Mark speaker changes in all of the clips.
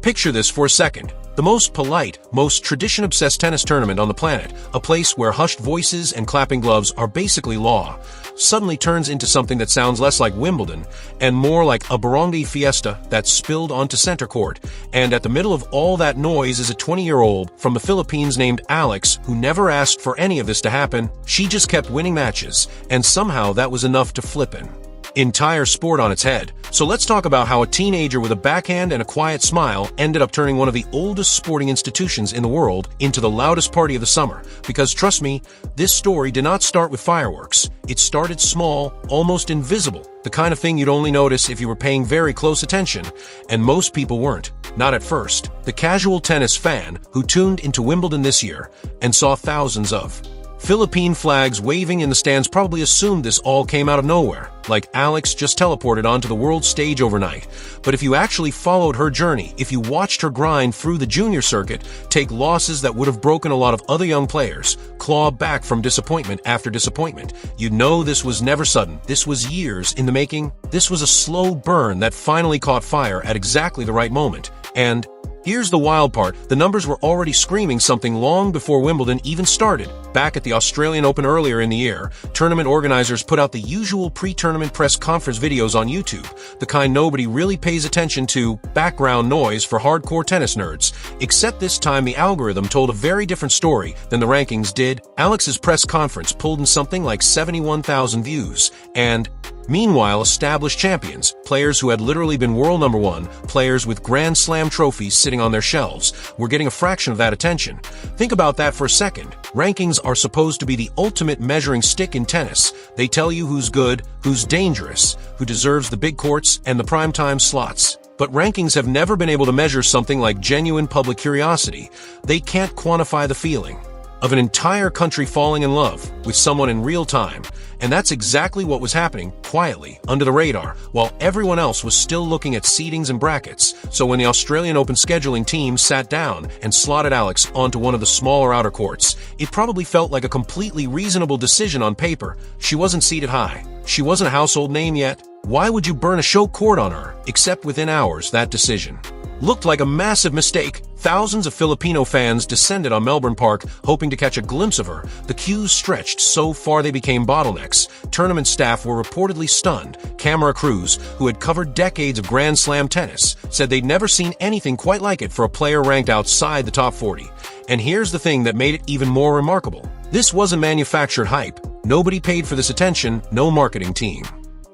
Speaker 1: Picture this for a second. The most polite, most tradition-obsessed tennis tournament on the planet, a place where hushed voices and clapping gloves are basically law, suddenly turns into something that sounds less like Wimbledon and more like a barangay fiesta that spilled onto center court. And at the middle of all that noise is a 20-year-old from the Philippines named Alex, who never asked for any of this to happen. She just kept winning matches, and somehow that was enough to flip an entire sport on its head. So let's talk about how a teenager with a backhand and a quiet smile ended up turning one of the oldest sporting institutions in the world into the loudest party of the summer. Because trust me, this story did not start with fireworks. It started small, almost invisible, the kind of thing you'd only notice if you were paying very close attention, and most people weren't. Not at first. The casual tennis fan who tuned into Wimbledon this year and saw thousands of Philippine flags waving in the stands probably assumed this all came out of nowhere, like Alex just teleported onto the world stage overnight. But if you actually followed her journey, if you watched her grind through the junior circuit, take losses that would have broken a lot of other young players, claw back from disappointment after disappointment, you'd know this was never sudden. This was years in the making. This was a slow burn that finally caught fire at exactly the right moment. And here's the wild part, the numbers were already screaming something long before Wimbledon even started. Back at the Australian Open earlier in the year, tournament organizers put out the usual pre-tournament press conference videos on YouTube, the kind nobody really pays attention to, background noise for hardcore tennis nerds. Except this time the algorithm told a very different story than the rankings did. Alex's press conference pulled in something like 71,000 views, and meanwhile, established champions, players who had literally been world number one, players with Grand Slam trophies sitting on their shelves, were getting a fraction of that attention. Think about that for a second. Rankings are supposed to be the ultimate measuring stick in tennis. They tell you who's good, who's dangerous, who deserves the big courts and the primetime slots. But rankings have never been able to measure something like genuine public curiosity. They can't quantify the feeling of an entire country falling in love with someone in real time. And that's exactly what was happening, quietly, under the radar, while everyone else was still looking at seedings and brackets. So when the Australian Open scheduling team sat down and slotted Alex onto one of the smaller outer courts, it probably felt like a completely reasonable decision on paper. She wasn't seated high. She wasn't a household name yet. Why would you burn a show court on her? Except within hours, that decision looked like a massive mistake. Thousands of Filipino fans descended on Melbourne Park, hoping to catch a glimpse of her. The queues stretched so far they became bottlenecks. Tournament staff were reportedly stunned. Camera crews, who had covered decades of Grand Slam tennis, said they'd never seen anything quite like it for a player ranked outside the top 40. And here's the thing that made it even more remarkable. This wasn't manufactured hype. Nobody paid for this attention, no marketing team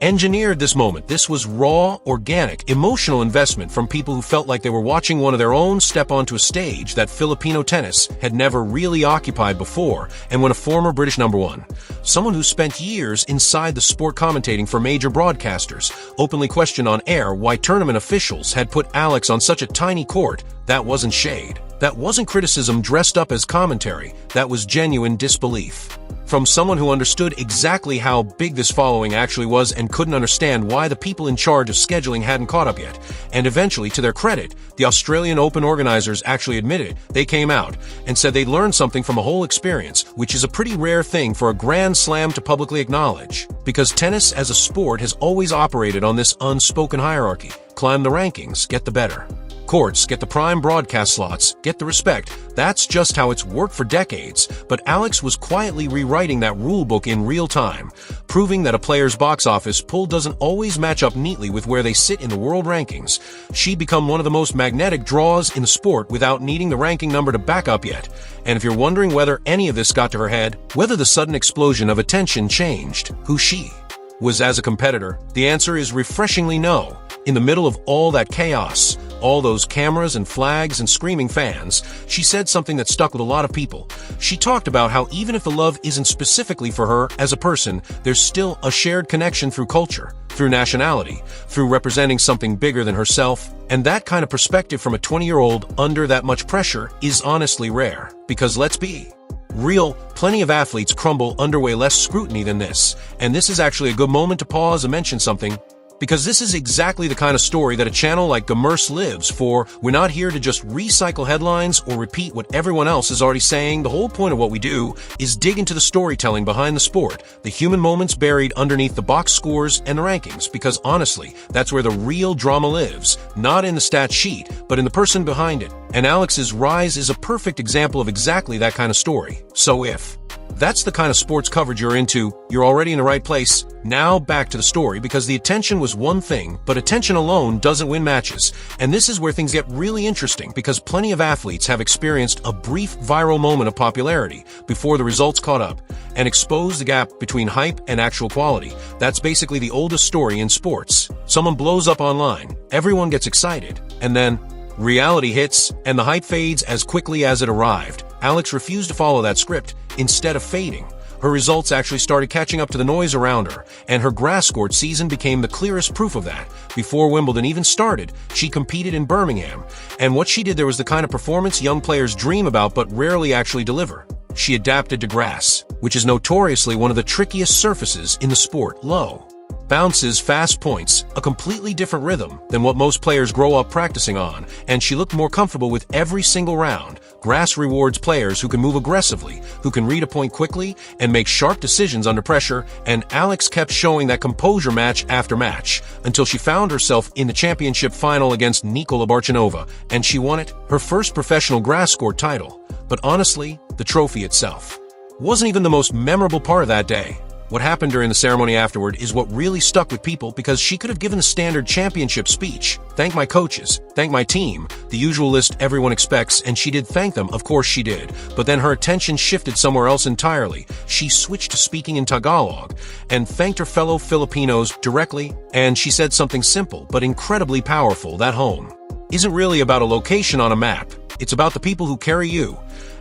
Speaker 1: engineered this moment. This was raw, organic, emotional investment from people who felt like they were watching one of their own step onto a stage that Filipino tennis had never really occupied before. And when a former British number one, someone who spent years inside the sport commentating for major broadcasters, openly questioned on air why tournament officials had put Alex on such a tiny court, that wasn't shade. That wasn't criticism dressed up as commentary. That was genuine disbelief from someone who understood exactly how big this following actually was and couldn't understand why the people in charge of scheduling hadn't caught up yet. And eventually, to their credit, the Australian Open organizers actually admitted it. They came out and said they'd learned something from the whole experience, which is a pretty rare thing for a Grand Slam to publicly acknowledge. Because tennis as a sport has always operated on this unspoken hierarchy. Climb the rankings, get the better courts, get the prime broadcast slots, get the respect. That's just how it's worked for decades. But Alex was quietly rewriting that rulebook in real time, proving that a player's box office pull doesn't always match up neatly with where they sit in the world rankings. She'd become one of the most magnetic draws in the sport without needing the ranking number to back up yet. And if you're wondering whether any of this got to her head, whether the sudden explosion of attention changed who she was as a competitor, the answer is refreshingly no. In the middle of all that chaos, all those cameras and flags and screaming fans, she said something that stuck with a lot of people. She talked about how even if the love isn't specifically for her as a person, there's still a shared connection through culture, through nationality, through representing something bigger than herself. And that kind of perspective from a 20-year-old under that much pressure is honestly rare. Because let's be real, plenty of athletes crumble under way less scrutiny than this. And this is actually a good moment to pause and mention something. Because this is exactly the kind of story that a channel like Commerce lives for. We're not here to just recycle headlines or repeat what everyone else is already saying. The whole point of what we do is dig into the storytelling behind the sport, the human moments buried underneath the box scores and the rankings, because honestly, that's where the real drama lives, not in the stat sheet, but in the person behind it. And Alex's rise is a perfect example of exactly that kind of story. So if that's the kind of sports coverage you're into, you're already in the right place. Now back to the story, because the attention was one thing, but attention alone doesn't win matches. And this is where things get really interesting, because plenty of athletes have experienced a brief viral moment of popularity before the results caught up and exposed the gap between hype and actual quality. That's basically the oldest story in sports. Someone blows up online, everyone gets excited, and then reality hits, and the hype fades as quickly as it arrived. Alex refused to follow that script. Instead of fading, her results actually started catching up to the noise around her, and her grass court season became the clearest proof of that. Before Wimbledon even started, she competed in Birmingham, and what she did there was the kind of performance young players dream about but rarely actually deliver. She adapted to grass, which is notoriously one of the trickiest surfaces in the sport. Low bounces, fast points, a completely different rhythm than what most players grow up practicing on, and she looked more comfortable with every single round. Grass rewards players who can move aggressively, who can read a point quickly, and make sharp decisions under pressure, and Alex kept showing that composure match after match, until she found herself in the championship final against Nikola Barchanova, and she won it, her first professional grass court title. But honestly, the trophy itself wasn't even the most memorable part of that day. What happened during the ceremony afterward is what really stuck with people, because she could have given the standard championship speech. Thank my coaches, thank my team, the usual list everyone expects, and she did thank them, of course she did. But then her attention shifted somewhere else entirely. She switched to speaking in Tagalog and thanked her fellow Filipinos directly, and she said something simple but incredibly powerful: that home isn't really about a location on a map, it's about the people who carry you.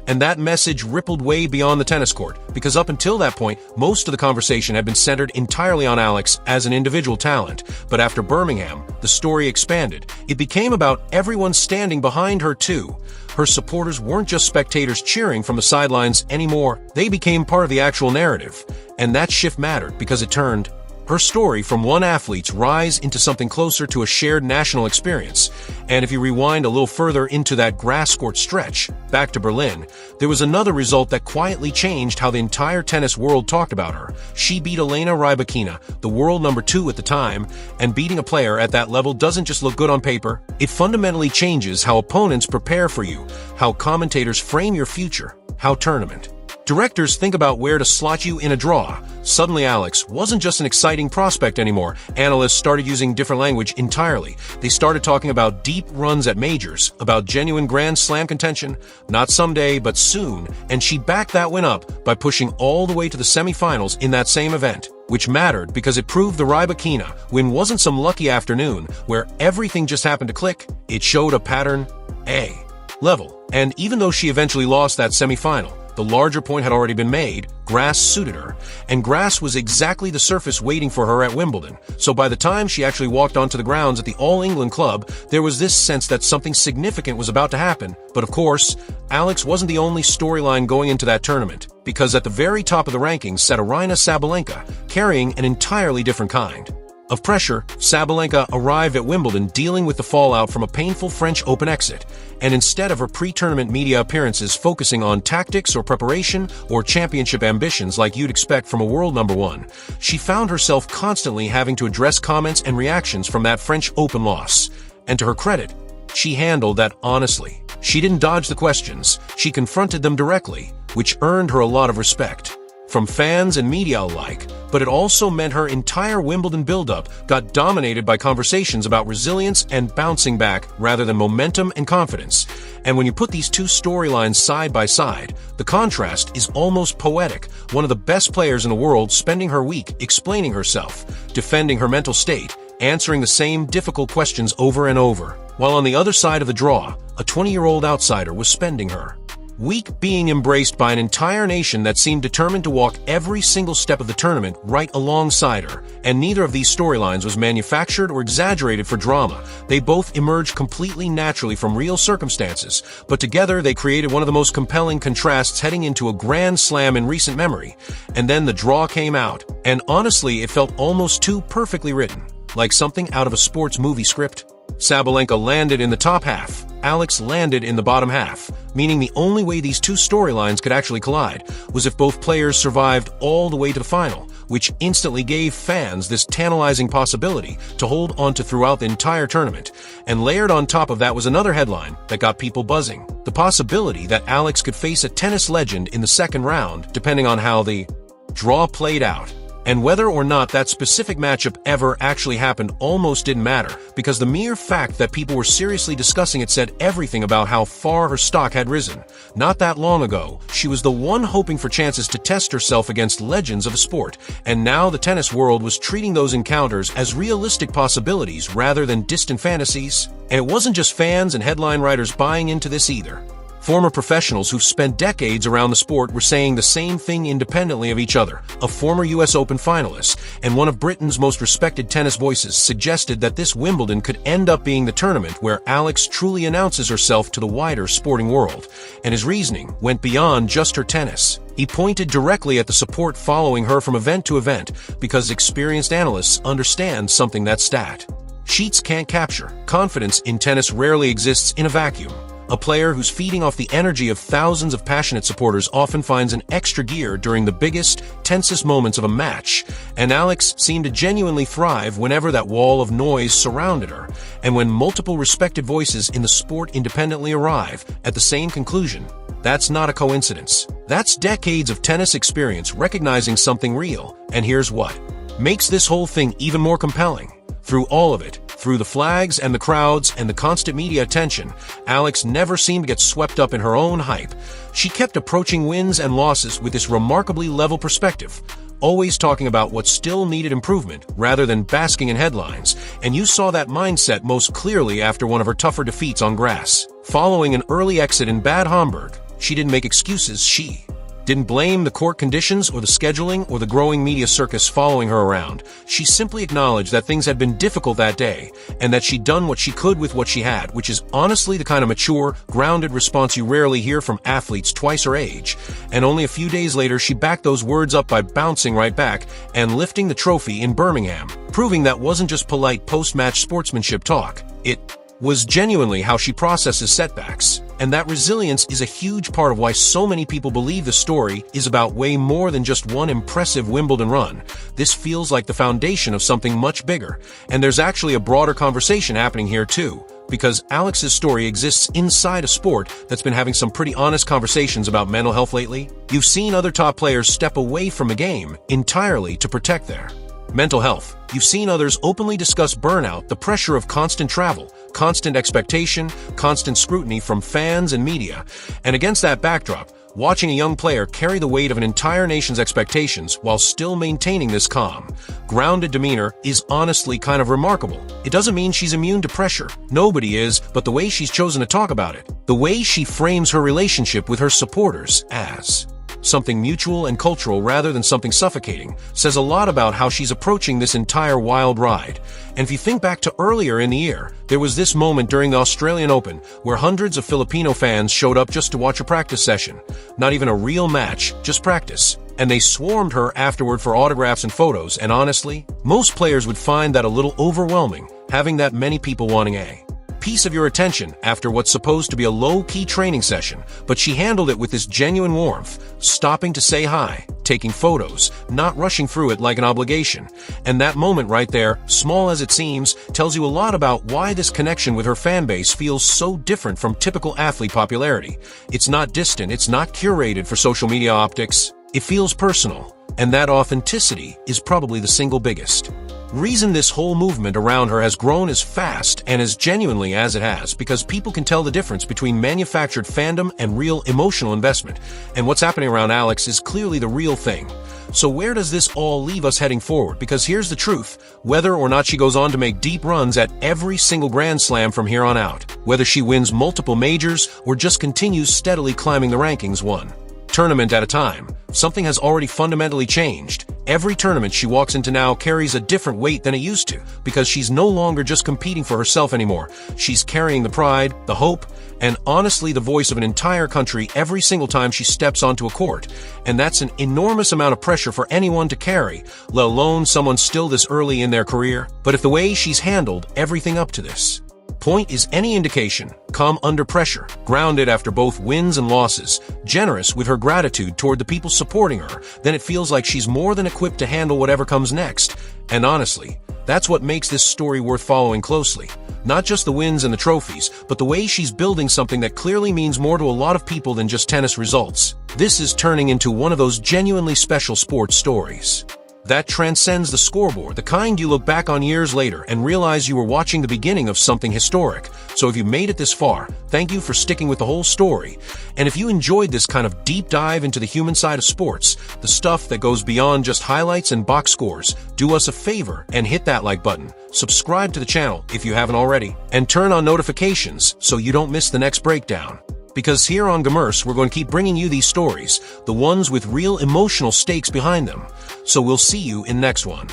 Speaker 1: And that message rippled way beyond the tennis court, because up until that point, most of the conversation had been centered entirely on Alex as an individual talent. But after Birmingham, the story expanded. It became about everyone standing behind her too. Her supporters weren't just spectators cheering from the sidelines anymore. They became part of the actual narrative. And that shift mattered, because it turned her story from one athlete's rise into something closer to a shared national experience. And if you rewind a little further into that grass court stretch, back to Berlin, there was another result that quietly changed how the entire tennis world talked about her. She beat Aryna Sabalenka, the world number 2 at the time, and beating a player at that level doesn't just look good on paper. It fundamentally changes how opponents prepare for you, how commentators frame your future, how tournament directors think about where to slot you in a draw. Suddenly Alex wasn't just an exciting prospect anymore. Analysts started using different language entirely. They started talking about deep runs at majors, about genuine Grand Slam contention, not someday, but soon, and she backed that win up by pushing all the way to the semifinals in that same event, which mattered because it proved the Rybakina win wasn't some lucky afternoon where everything just happened to click. It showed a pattern, a level. And even though she eventually lost that semifinal, the larger point had already been made. Grass suited her, and grass was exactly the surface waiting for her at Wimbledon. So by the time she actually walked onto the grounds at the All England Club, there was this sense that something significant was about to happen. But of course, Alex wasn't the only storyline going into that tournament, because at the very top of the rankings sat Aryna Sabalenka, carrying an entirely different kind of pressure. Sabalenka arrived at Wimbledon dealing with the fallout from a painful French Open exit, and instead of her pre-tournament media appearances focusing on tactics or preparation or championship ambitions like you'd expect from a world number 1, she found herself constantly having to address comments and reactions from that French Open loss. And to her credit, she handled that honestly. She didn't dodge the questions, she confronted them directly, which earned her a lot of respect from fans and media alike. But it also meant her entire Wimbledon build-up got dominated by conversations about resilience and bouncing back rather than momentum and confidence. And when you put these two storylines side by side, the contrast is almost poetic. One of the best players in the world spending her week explaining herself, defending her mental state, answering the same difficult questions over and over, while on the other side of the draw, a 20-year-old outsider was spending her week being embraced by an entire nation that seemed determined to walk every single step of the tournament right alongside her. And neither of these storylines was manufactured or exaggerated for drama. They both emerged completely naturally from real circumstances, but together they created one of the most compelling contrasts heading into a Grand Slam in recent memory. And then the draw came out, and honestly, it felt almost too perfectly written. like something out of a sports movie script. Sabalenka landed in the top half, Alex landed in the bottom half, meaning the only way these two storylines could actually collide was if both players survived all the way to the final, which instantly gave fans this tantalizing possibility to hold onto throughout the entire tournament. And layered on top of that was another headline that got people buzzing: the possibility that Alex could face a tennis legend in the second round, depending on how the draw played out. And whether or not that specific matchup ever actually happened almost didn't matter, because the mere fact that people were seriously discussing it said everything about how far her stock had risen. Not that long ago, she was the one hoping for chances to test herself against legends of a sport, and now the tennis world was treating those encounters as realistic possibilities rather than distant fantasies. And it wasn't just fans and headline writers buying into this either. Former professionals who've spent decades around the sport were saying the same thing independently of each other. A former US Open finalist and one of Britain's most respected tennis voices suggested that this Wimbledon could end up being the tournament where Alex truly announces herself to the wider sporting world, and his reasoning went beyond just her tennis. He pointed directly at the support following her from event to event, because experienced analysts understand something that stat sheets can't capture. Confidence in tennis rarely exists in a vacuum. A player who's feeding off the energy of thousands of passionate supporters often finds an extra gear during the biggest, tensest moments of a match, and Alex seemed to genuinely thrive whenever that wall of noise surrounded her, and when multiple respected voices in the sport independently arrive at the same conclusion. That's not a coincidence. That's decades of tennis experience recognizing something real, and here's what makes this whole thing even more compelling. Through all of it, through the flags and the crowds and the constant media attention, Alex never seemed to get swept up in her own hype. She kept approaching wins and losses with this remarkably level perspective, always talking about what still needed improvement rather than basking in headlines, and you saw that mindset most clearly after one of her tougher defeats on grass. Following an early exit in Bad Homburg, she didn't make excuses. She didn't blame the court conditions or the scheduling or the growing media circus following her around. She simply acknowledged that things had been difficult that day and that she'd done what she could with what she had, which is honestly the kind of mature, grounded response you rarely hear from athletes twice her age. And only a few days later, she backed those words up by bouncing right back and lifting the trophy in Birmingham, proving that wasn't just polite post-match sportsmanship talk. It was genuinely how she processes setbacks. And that resilience is a huge part of why so many people believe the story is about way more than just one impressive Wimbledon run. This feels like the foundation of something much bigger. And there's actually a broader conversation happening here too, because Alex's story exists inside a sport that's been having some pretty honest conversations about mental health lately. You've seen other top players step away from a game entirely to protect their mental health. You've seen others openly discuss burnout, the pressure of constant travel, constant expectation, constant scrutiny from fans and media. And against that backdrop, watching a young player carry the weight of an entire nation's expectations while still maintaining this calm, grounded demeanor is honestly kind of remarkable. It doesn't mean she's immune to pressure. Nobody is, but the way she's chosen to talk about it, the way she frames her relationship with her supporters as something mutual and cultural rather than something suffocating, says a lot about how she's approaching this entire wild ride. And if you think back to earlier in the year, there was this moment during the Australian Open where hundreds of Filipino fans showed up just to watch a practice session. Not even a real match, just practice. And they swarmed her afterward for autographs and photos, and honestly, most players would find that a little overwhelming, having that many people wanting a piece of your attention after what's supposed to be a low-key training session, but she handled it with this genuine warmth, stopping to say hi, taking photos, not rushing through it like an obligation. And that moment right there, small as it seems, tells you a lot about why this connection with her fan base feels so different from typical athlete popularity. It's not distant, it's not curated for social media optics. It feels personal, and that authenticity is probably the single biggest reason this whole movement around her has grown as fast and as genuinely as it has, because people can tell the difference between manufactured fandom and real emotional investment. And what's happening around Alex is clearly the real thing. So where does this all leave us heading forward? Because here's the truth. Whether or not she goes on to make deep runs at every single Grand Slam from here on out, whether she wins multiple majors or just continues steadily climbing the rankings one tournament at a time, something has already fundamentally changed. Every tournament she walks into now carries a different weight than it used to, because she's no longer just competing for herself anymore. She's carrying the pride, the hope, and honestly the voice of an entire country every single time she steps onto a court. And that's an enormous amount of pressure for anyone to carry, let alone someone still this early in their career. But if the way she's handled everything up to this point is any indication, calm under pressure, grounded after both wins and losses, generous with her gratitude toward the people supporting her, then it feels like she's more than equipped to handle whatever comes next. And honestly, that's what makes this story worth following closely. Not just the wins and the trophies, but the way she's building something that clearly means more to a lot of people than just tennis results. This is turning into one of those genuinely special sports stories that transcends the scoreboard, the kind you look back on years later and realize you were watching the beginning of something historic. So if you made it this far, thank you for sticking with the whole story. And if you enjoyed this kind of deep dive into the human side of sports, the stuff that goes beyond just highlights and box scores, do us a favor and hit that like button. Subscribe to the channel if you haven't already, and turn on notifications so you don't miss the next breakdown. Because here on Gamers, we're going to keep bringing you these stories, the ones with real emotional stakes behind them. So we'll see you in the next one.